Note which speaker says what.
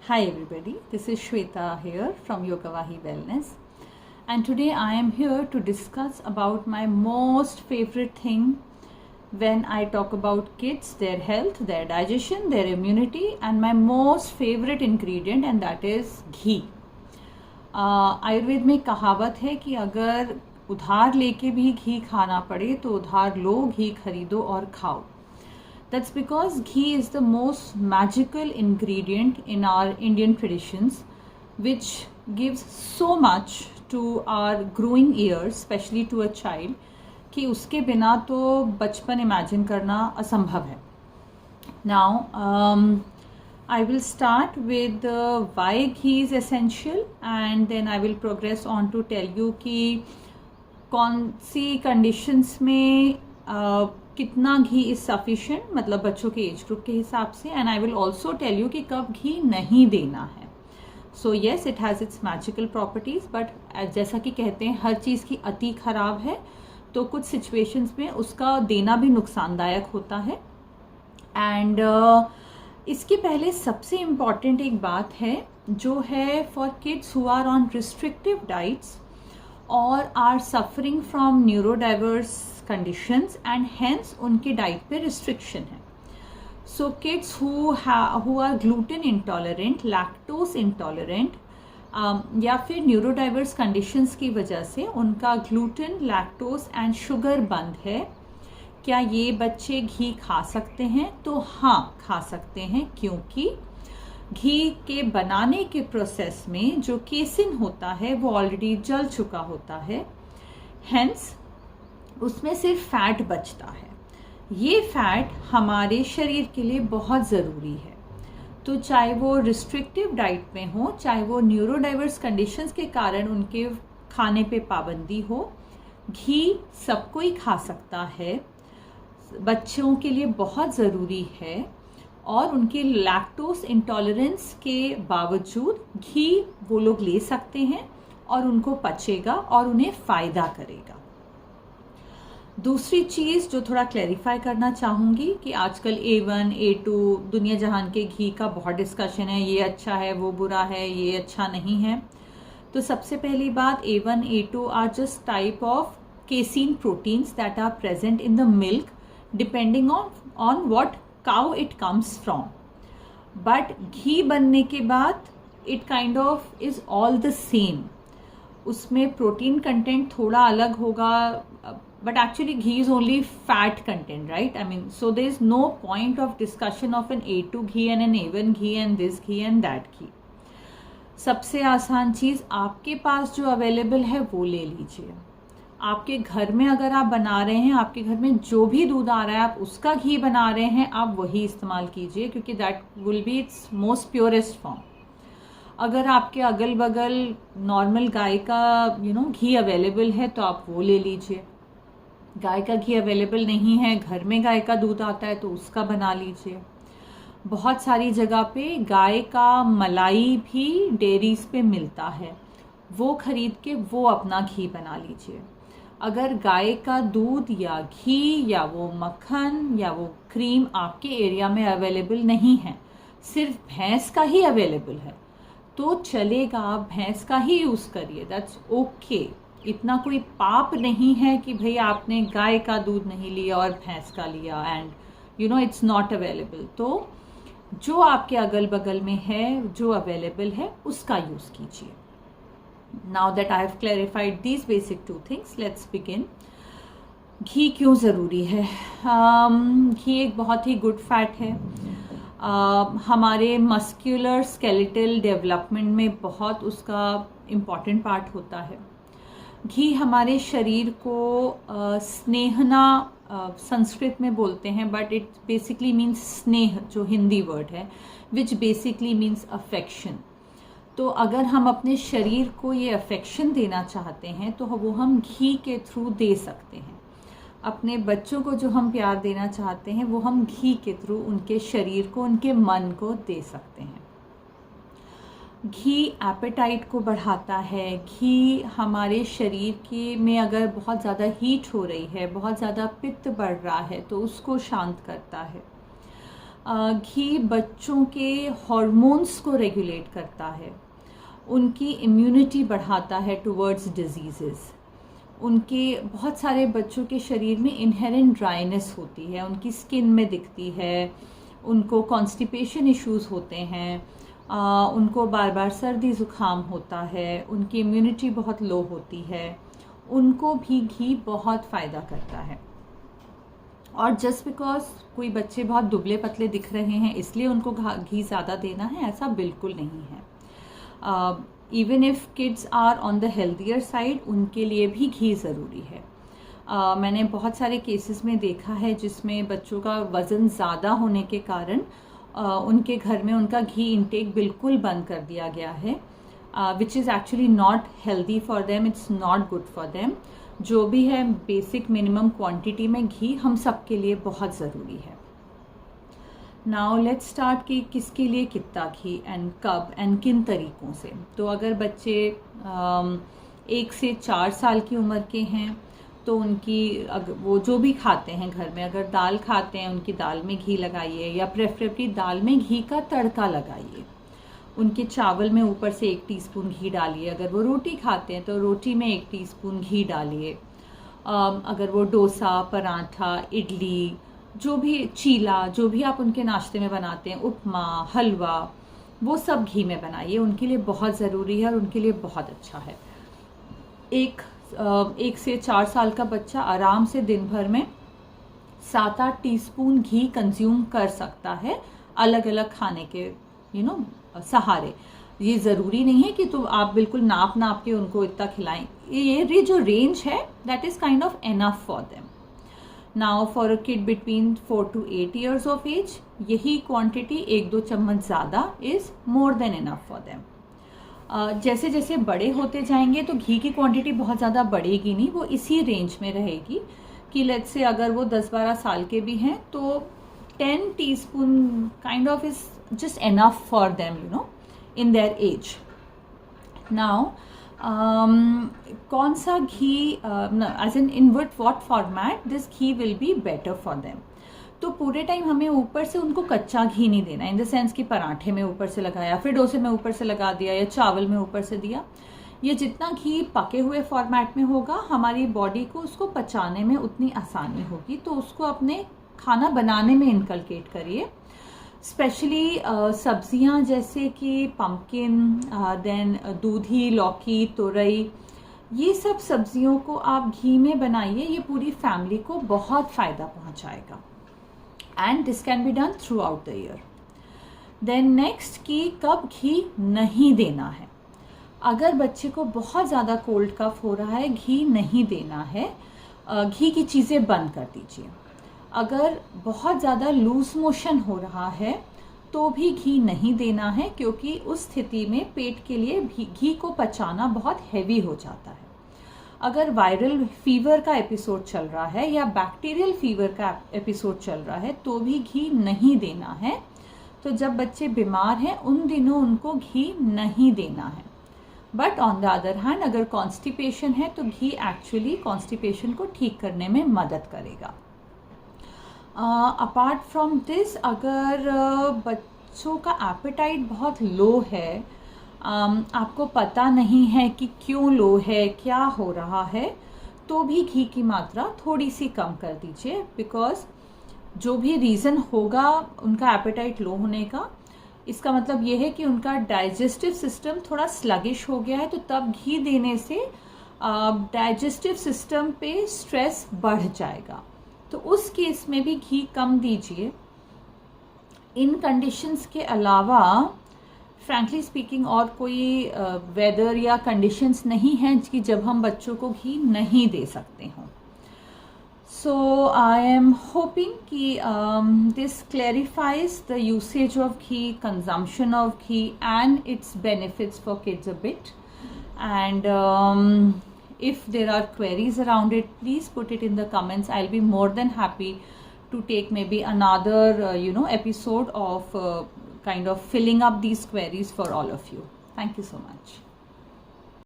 Speaker 1: Hi everybody, this is Shweta here from Yogavahi Wellness, and today I am here to discuss about my most favorite thing when I talk about kids, their health, their digestion, their immunity, and my most favorite ingredient, and that is ghee. Ayurveda में कहावत है कि अगर उधार लेके भी घी खाना पड़े तो उधार लो, घी खरीदो और खाओ. That's because ghee is the most magical ingredient in our Indian traditions, which gives so much to our growing ears, especially to a child, कि उसके बिना तो बचपन इमेजिन करना असंभव है. Now, I will start with why ghee is essential, and then I will progress on to tell you कि कौन सी conditions में कितना घी इज सफिशिएंट, मतलब बच्चों के एज ग्रुप के हिसाब से, and I will also tell you कि कब घी नहीं देना है. So yes, it has its magical properties, but जैसा कि कहते हैं हर चीज़ की अति खराब है, तो कुछ सिचुएशंस में उसका देना भी नुकसानदायक होता है. एंड इसके पहले सबसे इम्पॉर्टेंट एक बात है जो है for kids who are on restrictive diets और are suffering from neurodiverse conditions and hence उनके डाइट पे रिस्ट्रिक्शन है. So kids who are gluten intolerant, lactose intolerant, या फिर न्यूरोडाइवर्स कंडीशंस की वजह से उनका ग्लूटेन, लैक्टोज एंड शुगर बंद है, क्या ये बच्चे घी खा सकते हैं? तो हाँ, खा सकते हैं, क्योंकि घी के बनाने के प्रोसेस में जो केसिन होता है वो ऑलरेडी जल चुका होता है, हेंस उसमें सिर्फ फैट बचता है. ये फैट हमारे शरीर के लिए बहुत ज़रूरी है. तो चाहे वो रिस्ट्रिक्टिव डाइट में हो, चाहे वो न्यूरोडाइवर्स कंडीशंस के कारण उनके खाने पे पाबंदी हो, घी सबको ही खा सकता है, बच्चों के लिए बहुत ज़रूरी है, और उनके लैक्टोज इंटॉलरेंस के बावजूद घी वो लोग ले सकते हैं और उनको पचेगा और उन्हें फ़ायदा करेगा. दूसरी चीज़ जो थोड़ा क्लैरिफाई करना चाहूँगी कि आजकल A1, A2 दुनिया जहान के घी का बहुत डिस्कशन है, ये अच्छा है, वो बुरा है, ये अच्छा नहीं है. तो सबसे पहली बात, A1, A2 are just type of casein proteins that are present in the milk depending on what cow it comes from. But ghee बनने के बाद it kind of is all the same. उसमें प्रोटीन कंटेंट थोड़ा अलग होगा, but actually ghee is only fat content, right? I mean, so there is no point of discussion of an A2 ghee and an A1 ghee and this ghee and that ghee. सबसे आसान चीज़, आपके पास जो available है वो ले लीजिए. आपके घर में अगर आप बना रहे हैं, आपके घर में जो भी दूध आ रहा है आप उसका घी बना रहे हैं, आप वही इस्तेमाल कीजिए, क्योंकि that will be it's most purest form. अगर आपके अगल बगल नॉर्मल गाय का घी अवेलेबल है तो आप वो ले लीजिए. गाय का घी अवेलेबल नहीं है, घर में गाय का दूध आता है तो उसका बना लीजिए. बहुत सारी जगह पे गाय का मलाई भी डेयरीज पे मिलता है, वो खरीद के वो अपना घी बना लीजिए. अगर गाय का दूध या घी या वो मक्खन या वो क्रीम आपके एरिया में अवेलेबल नहीं है, सिर्फ भैंस का ही अवेलेबल है, तो चलेगा, आप भैंस का ही यूज़ करिए, दैट्स ओके. इतना कोई पाप नहीं है कि भाई आपने गाय का दूध नहीं लिया और भैंस का लिया एंड इट्स नॉट अवेलेबल. तो जो आपके अगल बगल में है, जो अवेलेबल है, उसका यूज़ कीजिए. Now that I have clarified these basic two things, let's begin. घी क्यों ज़रूरी है? घी एक बहुत ही गुड फैट है. हमारे मस्क्यूलर स्केलेटल डेवलपमेंट में बहुत उसका इम्पॉर्टेंट पार्ट होता है. घी हमारे शरीर को स्नेहना संस्कृत में बोलते हैं, बट इट बेसिकली मीन्स स्नेह, जो हिंदी वर्ड है, विच बेसिकली मीन्स अफेक्शन. तो अगर हम अपने शरीर को ये अफेक्शन देना चाहते हैं तो वो हम घी के थ्रू दे सकते हैं. अपने बच्चों को जो हम प्यार देना चाहते हैं वो हम घी के थ्रू उनके शरीर को, उनके मन को दे सकते हैं. घी एपेटाइट को बढ़ाता है. घी हमारे शरीर के में अगर बहुत ज़्यादा हीट हो रही है, बहुत ज़्यादा पित्त बढ़ रहा है, तो उसको शांत करता है. घी बच्चों के हॉर्मोन्स को रेगुलेट करता है, उनकी इम्यूनिटी बढ़ाता है टुवर्ड्स डिजीज़ेस। उनके बहुत सारे बच्चों के शरीर में इनहेरेंट ड्राइनेस होती है, उनकी स्किन में दिखती है, उनको कॉन्स्टिपेशन इश्यूज़ होते हैं, उनको बार बार सर्दी ज़ुकाम होता है, उनकी इम्यूनिटी बहुत लो होती है, उनको भी घी बहुत फ़ायदा करता है। और जस्ट बिकॉज कोई बच्चे बहुत दुबले पतले दिख रहे हैं इसलिए उनको घी ज़्यादा देना है, ऐसा बिल्कुल नहीं है। Even if kids are on the healthier side, उनके लिए भी घी ज़रूरी है। मैंने बहुत सारे केसेस में देखा है जिसमें बच्चों का वज़न ज़्यादा होने के कारण उनके घर में उनका घी इंटेक बिल्कुल बंद कर दिया गया है, which is actually not healthy for them, it's not good for them. जो भी है बेसिक मिनिमम क्वांटिटी में घी हम सब के लिए बहुत ज़रूरी है। नाउ लेट्स स्टार्ट कि किसके लिए कितना घी एंड कब एंड किन तरीक़ों से। तो अगर बच्चे 1 से 4 साल की उम्र के हैं तो उनकी वो जो भी खाते हैं घर में, अगर दाल खाते हैं उनकी दाल में घी लगाइए, या प्रेफरेबली दाल में घी का तड़का लगाइए। उनके चावल में ऊपर से 1 टीस्पून घी डालिए। अगर वो रोटी खाते हैं तो रोटी में 1 टीस्पून घी डालिए। अगर वो डोसा, पराठा, इडली, जो भी चीला, जो भी आप उनके नाश्ते में बनाते हैं, उपमा, हलवा, वो सब घी में बनाइए। उनके लिए बहुत ज़रूरी है और उनके लिए बहुत अच्छा है। 1 से 4 साल का बच्चा आराम से दिन भर में 7-8 टीस्पून घी कंज्यूम कर सकता है, अलग अलग खाने के सहारे। ये ज़रूरी नहीं है कि तो आप बिल्कुल नाप के उनको इतना खिलाएं। ये जो रेंज है that is kind of enough for them. Now for a kid between 4 to 8 years of age, यही क्वांटिटी 1-2 चम्मच ज़्यादा is more than enough for them. जैसे जैसे बड़े होते जाएंगे तो घी की क्वांटिटी बहुत ज़्यादा बढ़ेगी नहीं, वो इसी रेंज में रहेगी कि लेट्स से अगर वो 10-12 साल के भी हैं तो 10 teaspoon kind of is just enough for them in their age. Now कौन सा घी as in what format this ghee will be better for them. तो पूरे टाइम हमें ऊपर से उनको कच्चा घी नहीं देना, इन द सेंस कि पराठे में ऊपर से लगाया, फिर डोसे में ऊपर से लगा दिया, या चावल में ऊपर से दिया। ये जितना घी पके हुए फॉर्मेट में होगा, हमारी बॉडी को उसको पचाने में उतनी आसानी होगी। तो उसको अपने खाना बनाने में इनकलकेट करिए। स्पेशली सब्जियां जैसे कि पम्पकिन, देन दूधी, लौकी, तुरई, ये सब सब्जियों को आप घी में बनाइए। ये पूरी फैमिली को बहुत फ़ायदा पहुंचाएगा and this can be done throughout the year. Then next कि कब घी नहीं देना है। अगर बच्चे को बहुत ज़्यादा कोल्ड कफ हो रहा है, घी नहीं देना है, घी की चीज़ें बंद कर दीजिए। अगर बहुत ज़्यादा लूज मोशन हो रहा है तो भी घी नहीं देना है, क्योंकि उस स्थिति में पेट के लिए घी को पचाना बहुत हैवी हो जाता है। अगर वायरल फीवर का एपिसोड चल रहा है या बैक्टीरियल फीवर का एपिसोड चल रहा है तो भी घी नहीं देना है। तो जब बच्चे बीमार हैं उन दिनों उनको घी नहीं देना है। But on the other hand अगर कॉन्स्टिपेशन है तो घी एक्चुअली कॉन्स्टिपेशन को ठीक करने में मदद करेगा। अपार्ट फ्रॉम दिस, अगर बच्चों का एपेटाइट बहुत लो है, आपको पता नहीं है कि क्यों लो है, क्या हो रहा है, तो भी घी की मात्रा थोड़ी सी कम कर दीजिए। बिकॉज जो भी रीज़न होगा उनका एपेटाइट लो होने का, इसका मतलब ये है कि उनका डाइजेस्टिव सिस्टम थोड़ा स्लगिश हो गया है। तो तब घी देने से डाइजेस्टिव सिस्टम पे स्ट्रेस बढ़ जाएगा, तो उस केस में भी घी कम दीजिए। इन कंडीशंस के अलावा फ्रैंकली स्पीकिंग और कोई वेदर या कंडीशंस नहीं हैं कि जब हम बच्चों को घी नहीं दे सकते हों। सो आई एम होपिंग कि this clarifies the usage of ghee, consumption of ghee and it's benefits for kids a bit. And if there are queries around it, please put it in the comments. I'll be more than happy to take maybe another episode of kind of filling up these queries for all of you. Thank you so much.